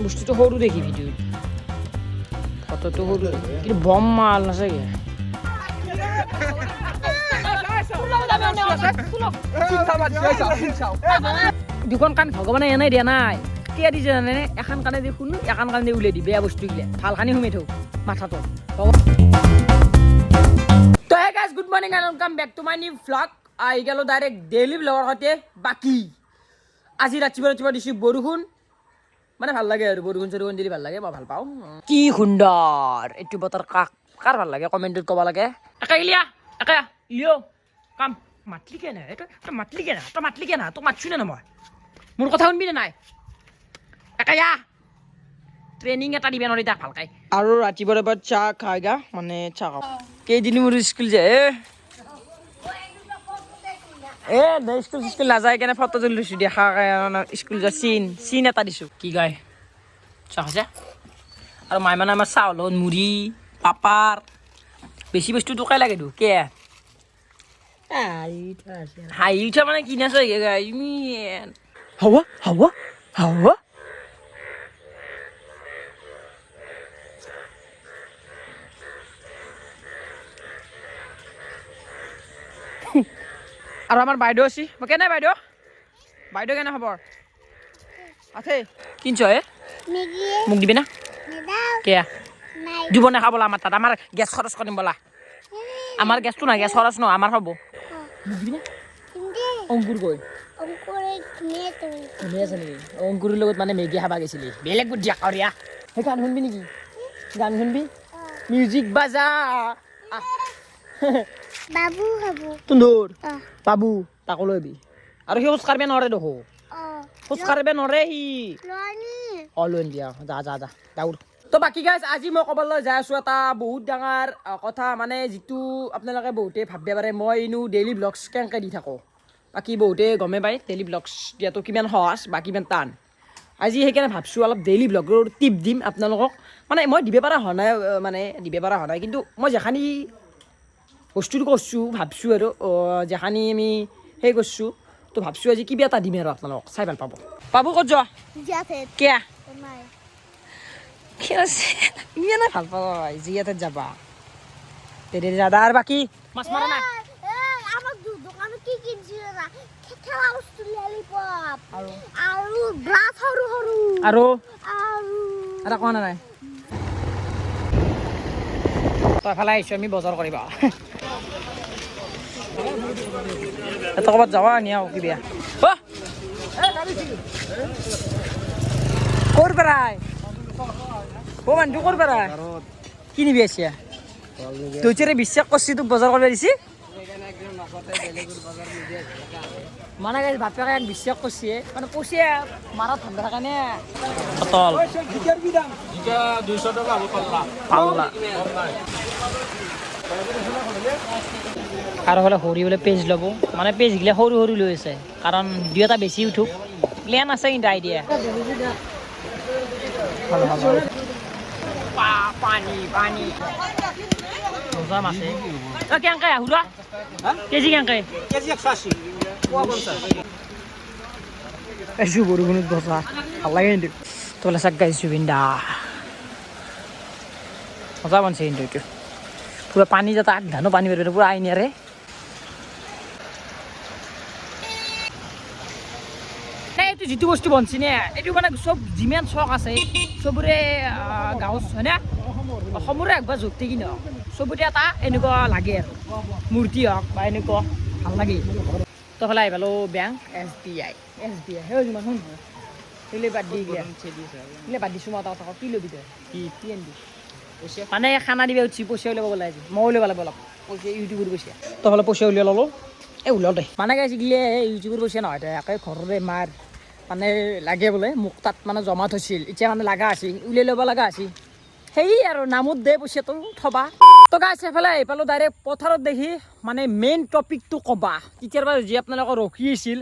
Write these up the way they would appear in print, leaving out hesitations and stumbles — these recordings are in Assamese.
বস্তুটো সৰু দেখি ভিডিঅ'ত ফটোটো সৰু কিন্তু বম মাল নাচাগে দুখন কাণ ভগৱানে এনেই দিয়া নাই কিয় দিছে জানেনে এখন কাণে দি শুনো এখন কাণে দি উলিয়াই দি বেয়া বস্তুগিলা ভাল খানি সোমাই থওঁ মাথাটো তো হে guys good morning and welcome back to my new vlog আহি গ'লো ডাইৰেক্ট ডেইলি ভ্লগৰ সৈতে বাকী আজি ৰাতিপুৱা দিছোঁ বৰষুণ মানে ভাল লাগে আৰু বৰষুণ চৰষুণ দিলে ভাল লাগে মই ভাল পাওঁ কি সুন্দৰ এইটো বতৰ কাৰ ভাল লাগে কমেণ্টত ক'ব লাগে একে ইলিয়া একে লিঅ' কাম মাতলি কেনে তই মাতলি কেনে তই মাতছোঁ নে মই মোৰ কথা শুনবি নে নাই একে ইয়া ট্ৰেইনিং এটা দিবে নৰি তাক ভালকৈ আৰু ৰাতিপুৱাৰ এবাৰ চাহ খাই গা মানে চাহ খাওঁ কেইদিন মোৰ স্কুল যায় স্কুল নাযায় কেনে ফটো তুলি লৈছোঁ দেখা স্কুল যোৱা চিন এটা দিছোঁ কি গায় চাহ খাইছে আৰু মায়ে মানে আমাৰ চাউল মুড়ি পাপাৰ বেছি বস্তু টকাই লাগেতো কে হাঁহি উঠা মানে কিনা চাই হাৱা হাৱা হাৱা আৰু আমাৰ বাইদেউ আছে কেনে বাইদেউ কেনে খবৰ আছে কিনছ মোক দিবি না কেয়া দিব নাখা বোলা আমাৰ তাত আমাৰ গেছ খৰচ কৰিম বোলা আমাৰ গেছটো নাই গেছ খৰচ ন আমাৰ হ'ব মোক দিবি না অংকুৰ কৈ শুনি আছে নেকি অংকুৰৰ লগত মানে মেগী খাবা গৈছিলি বেলেগ বুদ্ধি কৰিয়া সেই গান শুনবি নেকি গান শুনবি মিউজিক বাজা বাবু বাবু তুন্দুৰ বাবু তাকো লৈবি আৰু সি খোজ কাঢ়িব নোৱাৰে দেখো খোজ কাঢ়িব নোৱাৰে সি লৈ দিয়া যা দাউৰ তো বাকী গাইজ আজি মই ক'বলৈ যাই আছোঁ এটা বহুত ডাঙৰ কথা মানে যিটো আপোনালোকে বহুতে ভাবিব পাৰে মই এনো ডেইলি ব্লগছ কেনেকৈ দি থাকোঁ বাকী বহুতে গমে পায় ডেইলি ব্লগছ দিয়াটো কিমান সহজ বা কিমান টান আজি সেইকাৰণে ভাবছোঁ অলপ ডেইলি ব্লগৰ টিপ দিম আপোনালোকক মানে মই দিব পৰা হোৱা নাই কিন্তু মই যেখানি বস্তুটো কৰিছোঁ ভাবছোঁ আৰু যেখানি আমি সেই কৰিছোঁ তো ভাবছোঁ আজি কিবা এটা দিম আৰু আপোনালোকক চাই ভাল পাব ক'ত যোৱা কিয়া ইমানে ভাল পাব জিয়াতে যাবা তেৰে দাদা আৰু বাকী মাছ মাৰা নাই আৰু এটা কোৱা নাই তই এফালে আহিছোঁ আমি বজাৰ কৰিবা এটা ক'ৰবাত যাবা নিয়া কিবা ক'ৰ পৰাই মানুহটো ক'ৰ পৰাই কি নিবি আছে তই বিশ্বাস কৰিছি তোক বজাৰ কৰিব দিছি মানে বাপেকে এক বিশ্বাস কৰিছে মানে কৈছে মাৰা ঠাণ্ডা থাকে নে পটল পাল্লা আৰু হ'লে সৰু বোলে পেজ ল'ব মানে পেজগিলা সৰু লৈ আছে কাৰণ দুই এটা বেছি উঠোক প্লেন আছে কিন্তু আইডিয়া পানী মজা মাছে কেনেকৈ আহুৰা কেজি কেনেকৈ এইটো বৰষুণত বচা ভাল লাগে কিন্তু তোলা চাক গাইছোঁ বিন্দা মজা বনছে কিন্তু এইটো পুৰা পানী যাতে আগধানো পানী পেলাই পুৰা আইনিয়াৰে এইটো যিটো বস্তু বনছি নে এইটো মানে চব যিমান চখ আছে চবৰে গাঁৱত হয়নে অসমৰে হওক বা য'তে কি নহওক চবতে এটা এনেকুৱা লাগে আৰু মূৰ্তি হওক বা এনেকুৱা ভাল লাগে তই ফালে আহি পালোঁ বেংক SBI সেই যিমান শুন সেইলৈ বাদ দি বাদ দিছোঁ মই এটা কথা কি ল'বি তই কি আনিবি মানে খানা দিবা উঠি পইচা উলিয়াব ওলাই আজি মই উলিয়াব লাগিব অলপ পইচা ইউটিউবৰ পইচা তই ফালে পইচা উলিয়াই ল'লোঁ ওলাও দে মানে গিলে ইউটিউবৰ পইচা নহয় তই একে ঘৰৰে মাৰ মানে লাগে বোলে মোক তাত মানে জমা থৈছিল এতিয়া মানে লগা আছিল উলিয়াই ল'ব লগা আছিল সেই আৰু নামত দে পইচাটো থবা তো গাইছ এফালে আহি পালোঁ ডাইৰেক্ট পথাৰত দেখি মানে মেইন টপিকটো ক'বা তেতিয়াৰ পৰা যি আপোনালোকে ৰখি আছিল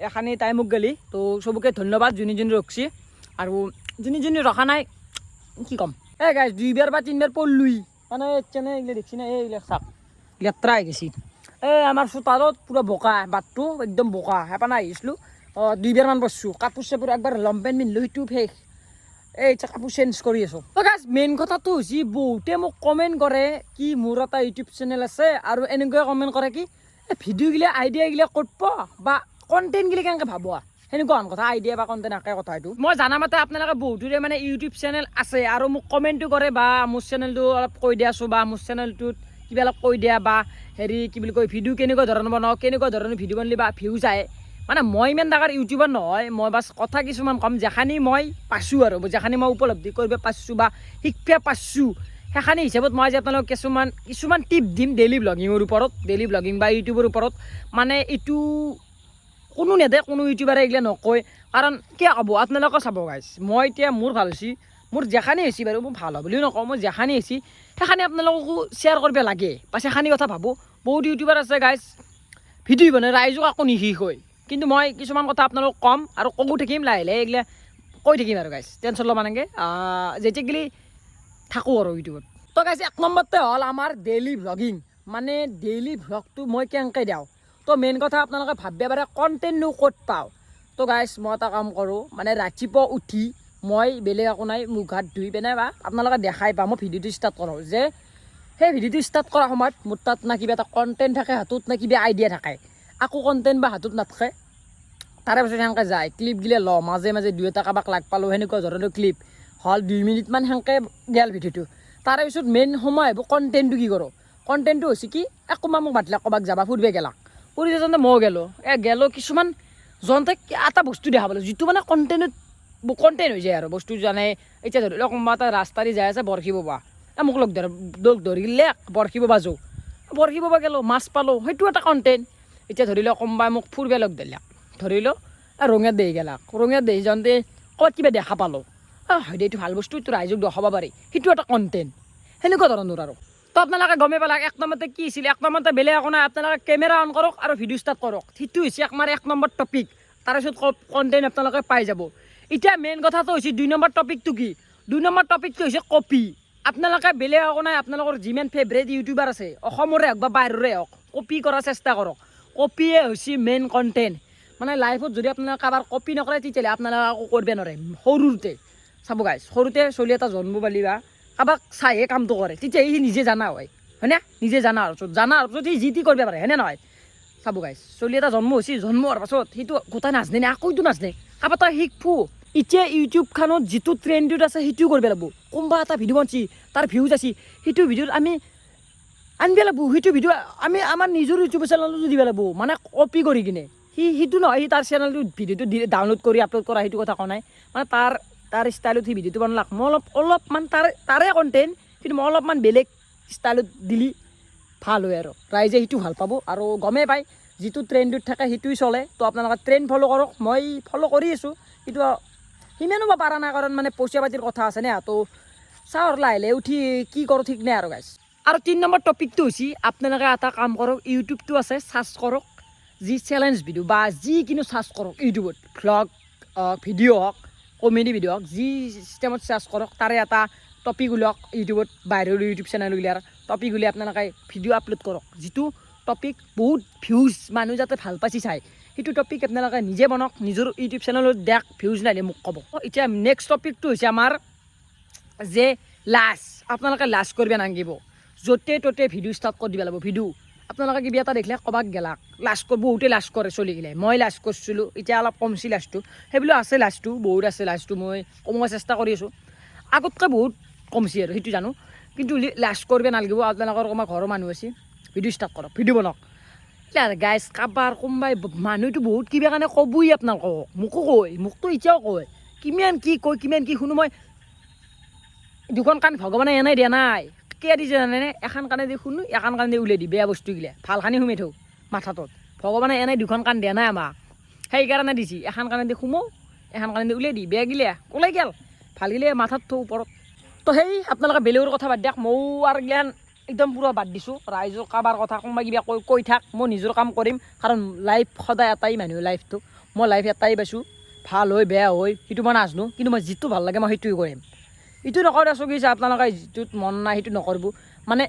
এখানি টাইমক গেলি তো চবকে ধন্যবাদ যোনে ৰখছি আৰু যোনে ৰখা নাই কি ক'ম গাইছ 2 বাৰ বা 3 বাৰ পঢ়লোই মানে কেনে এইগিলা দেখছি না এইবিলাক চাওক লেতেৰা হৈ গৈছি আমাৰ চোতালত পুৰা বোকা বাটটো একদম বোকা সেইপানে আহিছিলোঁ 2 বাৰমান পঢ়ছোঁ কাপোৰ চাপোৰ একবাৰ লং পেণ্ট পিন্ধিলোঁ সেইটো শেষ এই কাপোৰ চেঞ্জ কৰি আছোঁ। তো গাইজ মেইন কথাটো হৈছে বহুতে মোক কমেণ্ট কৰে কি মোৰ এটা ইউটিউব চেনেল আছে আৰু এনেকৈ কমেণ্ট কৰে কি ভিডিঅ'গিলা আইডিয়াগিলা ক'ত পোৱা বা কণ্টেণ্টগিলা কেনেকৈ ভাবোৱা সেনেকুৱা কথা আইডিয়া বা কণ্টেণ্ট একে কথা এইটো মই জানামতে আপোনালোকে বহুতৰে মানে ইউটিউব চেনেল আছে আৰু মোক কমেণ্টো কৰে বা মোৰ চেনেলটো অলপ কৈ দিয়াছোঁ বা মোৰ চেনেলটোত কিবা অলপ কৈ দিয়া বা হেৰি কি বুলি কয় ভিডিঅ' কেনেকুৱা ধৰণৰ বনাওঁ কেনেকুৱা ধৰণৰ ভিডিঅ' বনালে বা ভিউজ আহে মানে মই ইমান ডাঙৰ ইউটিউবাৰ নহয় মই বাছ কথা কিছুমান ক'ম যেখানি মই পাইছোঁ আৰু যেখানি মই উপলব্ধি কৰিব পাইছোঁ বা শিকিব পাইছোঁ সেইখানি হিচাপত মই যে আপোনালোকক কিছুমান টিপ দিম ডেইলি ব্লগিঙৰ ওপৰত ডেইলি ব্লগিং বা ইউটিউবৰ ওপৰত মানে এইটো কোনো নেদে কোনো ইউটিউবাৰে এইগিলা নকয় কাৰণ কিয় ক'ব আপোনালোকে চাব গাইজ মই এতিয়া মোৰ ভাল হৈছে মোৰ যেখানি হৈছে বাৰু মই ভাল হয় বুলিও নকওঁ মই যেখানি হৈছে সেইখানি আপোনালোককো শ্বেয়াৰ কৰিব লাগে বা সেইখানি কথা ভাবোঁ বহুত ইউটিউবাৰ আছে গাইজ ভিডিঅ' বনাই ৰাইজক আকৌ নিশিষ হয় কিন্তু মই কিছুমান কথা আপোনালোকক ক'ম আৰু ক'ব থাকিম লাহে লাহে এইগিলা কৈ থাকিম আৰু গাইজ টেনশ্যন ল'ব নালাগে যেতিয়াগিলি থাকোঁ আৰু ইউটিউবত তো গাইজ 1 নম্বৰতে হ'ল আমাৰ ডেইলি ব্লগিং মানে ডেইলি ব্লগটো মই কেনেকৈ দিওঁ তো মেইন কথা আপোনালোকে ভাবিব পাৰে কণ্টেণ্টনো ক'ত পাওঁ তো গাইজ মই এটা কাম কৰোঁ মানে ৰাতিপুৱা উঠি মই বেলেগ একো নাই মুখ হাত ধুই পিনে বা আপোনালোকে দেখাই পাওঁ মই ভিডিঅ'টো ষ্টাৰ্ট কৰোঁ যে সেই ভিডিঅ'টো ষ্টাৰ্ট কৰাৰ সময়ত মোৰ তাত না কিবা এটা কণ্টেণ্ট থাকে হাতত না কিবা আইডিয়া থাকে আকৌ কণ্টেণ্ট বা হাতত নাথাকে তাৰে পিছত সেনেকৈ যায় ক্লিপগিলা লওঁ মাজে মাজে 2 এটা কাৰোবাক লাগ পালোঁ সেনেকুৱা ধৰণৰ ক্লিপ হ'ল 2 মিনিটমান সেনেকৈ গেল ভিডিঅ'টো তাৰে পিছত মেইন সময় আহিব কণ্টেণ্টটো কি কৰোঁ কণ্টেণ্টটো হৈছে কি একোবা মোক মাতিলে ক'ৰবাক যাবা ফুৰিব গেলাক ফুৰি যাওঁতে ময়ো গেলোঁ কিছুমান জনতে এটা বস্তু দেখা পালোঁ যিটো মানে কণ্টেণ্ট হৈ যায় আৰু বস্তু জানে এতিয়া ধৰি লওক কোনোবা এটা ৰাস্তাৰে যাই আছে বৰশী বাবা মোক লগ ধৰিলে বৰশী বাবা যাওঁ বৰশী বাবা গেলোঁ মাছ পালোঁ সেইটো এটা কণ্টেণ্ট এতিয়া ধৰি লওক কোনোবাই মোক ফুৰিব লগ ধৰিলাক ধৰি লওক ৰঙিয়াত দেহি গেলাক ৰঙিয়াত দেহি যাওঁতে ক'ৰবাত কিবা দেখা পালোঁ হয় দে এইটো ভাল বস্তু এইটো ৰাইজক দেখাব পাৰি সেইটো এটা কণ্টেণ্ট সেনেকুৱা ধৰণৰ আৰু তো আপোনালোকে গমেই পালাক 1 নম্বৰতে কি আছিল 1 নম্বৰতে বেলেগ একো নাই আপোনালোকে কেমেৰা অন কৰক আৰু ভিডিঅ' ষ্টাৰ্ট কৰক সেইটো হৈছে আমাৰ 1 নম্বৰ টপিক তাৰপিছত কণ্টেণ্ট আপোনালোকে পাই যাব এতিয়া মেইন কথাটো হৈছে 2 নম্বৰ টপিকটো কি 2 নম্বৰ টপিকটো হৈছে কপি আপোনালোকে বেলেগ একো নাই আপোনালোকৰ যিমান ফেভৰেট ইউটিউবাৰ আছে অসমৰে হওক বা বাহিৰৰে হওক কপি কৰাৰ চেষ্টা কৰক কপিয়ে হৈছে মেইন কণ্টেণ্ট মানে লাইফত যদি আপোনালোকে কাৰোবাৰ কপি নকৰে তেতিয়াহ'লে আপোনালোকে একো কৰিব নোৱাৰে সৰুতে চাব গাইজ সৰুতে চলি এটা জন্ম পালি বা কাৰোবাক চাইহে কামটো কৰে তেতিয়া সি নিজে জানা হয়নে নিজে জানাৰ পিছত সি যি টি কৰিব পাৰে হয়নে নহয় চাব গাইজ চলি এটা জন্ম হৈছে জন্ম হোৱাৰ পাছত সেইটো গোটাই নাজানে নে আকৌ এইটো নাজানে কাৰোবাৰ তই শিকফু এতিয়া ইউটিউবখনত যিটো ট্ৰেণ্ডত আছে সেইটোও কৰিব লাগিব কোনোবা এটা ভিডিঅ' বনছি তাৰ ভিউজ আছে সেইটো ভিডিঅ'ত আমি আনিব লাগিব সেইটো ভিডিঅ' আমি আমাৰ নিজৰ ইউটিউব চেনেলটো দিব লাগিব মানে কপি কৰি কিনে সেইটো নহয় সি তাৰ চেনেলটো ভিডিঅ'টো ডাউনলোড কৰি আপলোড কৰা সেইটো কথা কোৱা নাই মানে তাৰ ষ্টাইলত সি ভিডিঅ'টো বনালাক মই অলপমান তাৰে কণ্টেণ্ট কিন্তু মই অলপমান বেলেগ ষ্টাইলত দিলি ভাল হয় আৰু ৰাইজে সেইটো ভাল পাব আৰু গমেই পায় যিটো ট্ৰেণ্ডত থাকে সেইটোৱে চলে তো আপোনালোকে ট্ৰেণ্ড ফ'ল' কৰক মই ফ'ল' কৰি আছোঁ কিন্তু সিমানো মই পাৰা নাই কাৰণ মানে পইচা পাতিৰ কথা আছে নে তো চাওঁ আৰু লাহে লাহে উঠি কি কৰোঁ ঠিক নাই আৰু গাইজ আৰু 3 নম্বৰ টপিকটো হৈছে আপোনালোকে এটা কাম কৰক ইউটিউবটো আছে চাৰ্চ কৰক যি চেলেঞ্জ ভিডিঅ' বা যিকোনো চাৰ্চ কৰক ইউটিউবত ভ্লগ ভিডিঅ' হওক কমেডি ভিডিঅ' হওক যি চিষ্টেমত চাৰ্চ কৰক তাৰে এটা টপিক উলিয়াওক ইউটিউবত বাহিৰৰ ইউটিউব চেনেল উলিয়াৰ টপিক উলিয়াই আপোনালোকে ভিডিঅ' আপলোড কৰক যিটো টপিক বহুত ভিউজ মানুহ যাতে ভাল পাইছে চাই সেইটো টপিক আপোনালোকে নিজে বনাওক নিজৰ ইউটিউব চেনেলত দেখ ভিউজ নাহিলে মোক ক'ব এতিয়া নেক্সট টপিকটো হৈছে আমাৰ যে লাজ আপোনালোকে লাজ কৰিব নালাগিব য'তে ত'তে ভিডিঅ' ষ্টাৰ্ট কৰি দিব লাগিব ভিডিঅ' আপোনালোকে কিবা এটা দেখিলে ক'ৰবাক গেলাক লাজ বহুতে লাজ কৰে চলি গ'লে মই লাজ কৰিছিলোঁ এতিয়া অলপ কমছি লাজটো সেইবিলাক আছে লাজটো বহুত আছে লাজটো মই কমোৱাৰ চেষ্টা কৰি আছোঁ আগতকৈ বহুত কমছি আৰু সেইটো জানো কিন্তু লাজ কৰিব নালাগিব আপোনালোকৰ কোনোবা ঘৰৰ মানুহ আছে ভিডিঅ' ষ্টাৰ্ট কৰক ভিডিঅ' বনাওক গাইজ কাৰোবাৰ কোনোবাই মানুহটো বহুত কিবা কাৰণে ক'বই আপোনালোকক মোকো কয় মোকতো এতিয়াও কয় কিমান কি শুনো মই দুখন কাণ ভগৱানে এনেই দিয়া নাই কিয় দিছে জানেনে এখন কাণে দি শুনো এখন কাণে দি উলিয়াই দি বেয়া বস্তুগিলা ভালখানি সোমাই থওঁ মাথাটোত ভগৱানে এনেই দুখন কাণ দিয়া নাই আমাক সেইকাৰণে দিছে এখন কাণে দি সোমো এখন কাণে দি উলিয়াই দি বেয়া গিলা ওলাই গেল ভাল গিলে মাথাত থওঁ ওপৰত তো সেই আপোনালোকে বেলেগৰ কথা বাদ দিয়ক ময়ো আৰু জ্ঞান একদম পূৰা বাদ দিছোঁ ৰাইজৰ কাৰোবাৰ কথা কোনোবা কিবা কৈ থাক মই নিজৰ কাম কৰিম কাৰণ লাইফ সদায় এটাই মানুহ লাইফটো মই লাইফ এটাই পাইছোঁ ভাল হয় বেয়া হয় সেইটো মই নাজানো কিন্তু মই যিটো ভাল লাগে মই সেইটোৱে কৰিম এইটো নকৰে চকিছে আপোনালোকে যিটোত মন নাই সেইটো নকৰিব মানে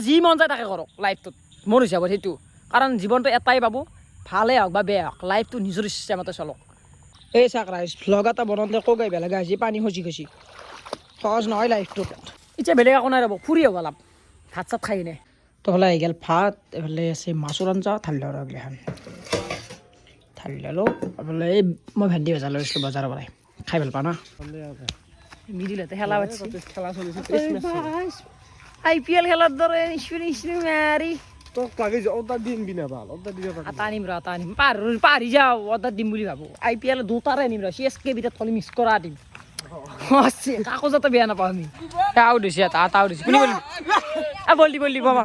যি মন যায় তাকে কৰক লাইফটোত মোৰ হিচাপত সেইটো কাৰণ জীৱনটো এটাই পাব ভালেই হওক বা বেয়া হওক লাইফটো নিজৰ ইচ্ছামতে চলক এই চাক ৰাইজ ভ্লগ এটা বনাওঁতে কক আহিব লগা হৈছে পানী খচি খচি সহজ নহয় লাইফটো এতিয়া বেলেগ একো নাই ৰ'ব ফুৰি হ'ব অলপ ভাত চাত খাই কিনে তো হ'লে আহি গ'ল ভাত এইফালে আছে মাছৰ আঞ্জা ঢালি লওঁ এইগিলাখান ঢালি ল'লোঁ এইফালে এই মই ভেন্দি ভজা লৈ আছিলোঁ বজাৰৰ পৰাই খাই ভাল পাওঁ না মিডিলতে খেলা পাতিছে খেলা চলিছে IPL খেলাৰ দৰে নিশ্চয় মাৰি তোক লাগে যে অৰ্ডাৰ দিম বিনা ভাল অৰ্ডাৰ দিব এটা আনিম ৰ এটা আনিম পাহৰি যাওঁ অৰ্ডাৰ দিম বুলি ভাবোঁ IPL দুটাৰে আনিম ৰ CSK ভিতৰত থলি মিছ কৰা দিম কাগজতে বেয়া নাপাওঁ আমি তাও দিছে তাও দিছে কোনে বলি বলি বাবা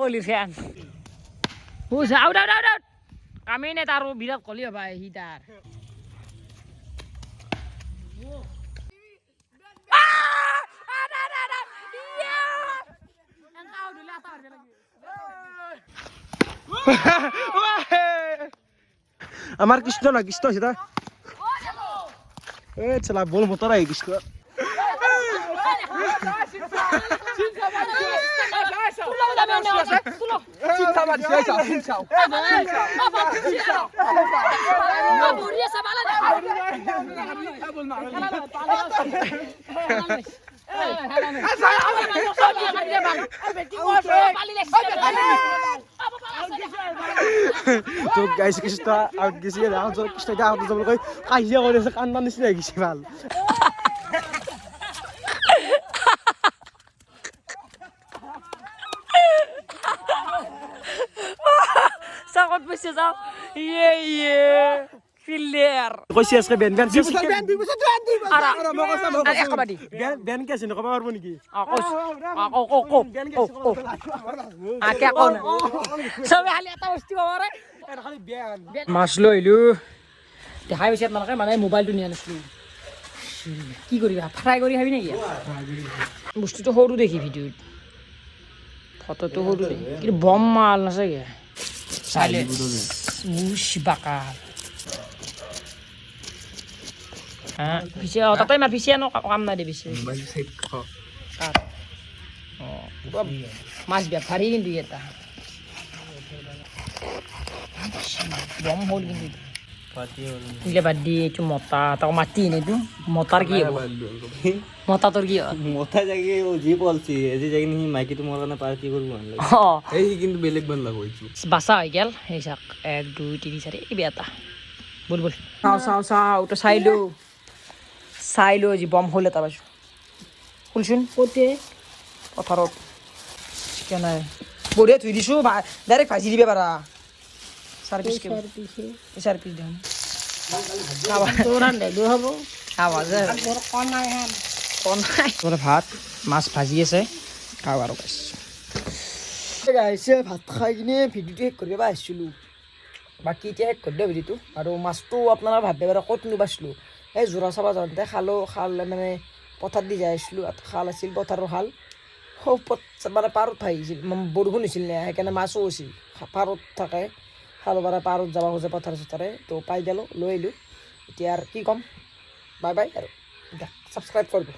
বলি ফেন বুঝা আউট আউট আউট কামেই নাই তাৰ বিৰাট কোহলি হ'বা সি তাৰ আমার কৃষ্ণ না কৃষ্ণ সেটা এ চলা বল মোটর আই কৃষ্ণ তো গাইছে কৃষ্ণ আউট গেছি কৃষ্ণ আউট যাব কই কাজিয়া কৰি আছে কান্দা নিচিনা হৈ গৈছে ভাল Sakot pa siya sa Filler. কইছি আজকে বেন বেন Ara Ay kabadi. বেন কে আছে নকবা পারবো নাকি Ako. Ake ako na. Sabi hali ata basti babare. খালি বেন মাছ লৈ আহিলোঁ দেখাই পাইছে আপোনালোকে মানে মোবাইলটো নিয়া নাছিলোঁ কি কৰিবা ফ্ৰাই কৰি খাবি নেকি বস্তুটো সৰু দেখি ভিডিঅ'ত ফটোটো সৰু দেখি কিন্তু বম মাল নাচাগে চাইলে বাকা পিছে তাতে মাৰ পিছে ন কাম নাই দে পিছে মাছ বেপাৰী কিন্তু এটা বম হ'ল কিন্তু ইলে বাদ দি এইটো মতা তাক মাতি এনেইটো মতাৰ কি হ'ব মতা তোৰ কি হ'ল মথা জাগে ও জি বলছি এজি জাগে নি মাইকি তোমার কারণে পার্টি করব না এই কিন্তু বেলেগ বান লাগো হইছো বাসা হৈ গেল এই চাক 1 2 3 4 এই বেটা বল চাও ওটা চাইলো আজি বম হলে তাৰ পাছ শুনচোন কোতে পথাৰত কেনে বঢ়িয়া থৈ দিছো ডাইৰেক্ট ভাজি দিবে পাৰা সাৰ্ভিস দাম তোৰা ভাত মাছ ভাজি আছে খাওঁ আৰু গাইছে ভাত খাই কিনে ভিডিঅ'টো শেষ কৰিব আহিছিলোঁ বাকী এতিয়া শেষ কৰি দিওঁ ভিডিঅ'টো আৰু মাছটো আপোনালোকে ভাবিব পাৰে ক'ত নুবাইছিলোঁ এই যোৰা চাব যাওঁতে খাল মানে পথাৰ দি যাই আছিলোঁ খাল আছিল পথাৰৰ খাল মানে পাৰত আহিছিল বৰষুণ হৈছিল নে সেইকাৰণে মাছো হৈছিল পাৰত থাকে খাল পাৰা পাৰত যাব খোজে পথাৰে চথাৰে তো পাই গেলোঁ লৈ আহিলোঁ এতিয়া আৰু কি ক'ম বাই বাই আৰু ছাবস্ক্ৰাইব কৰিব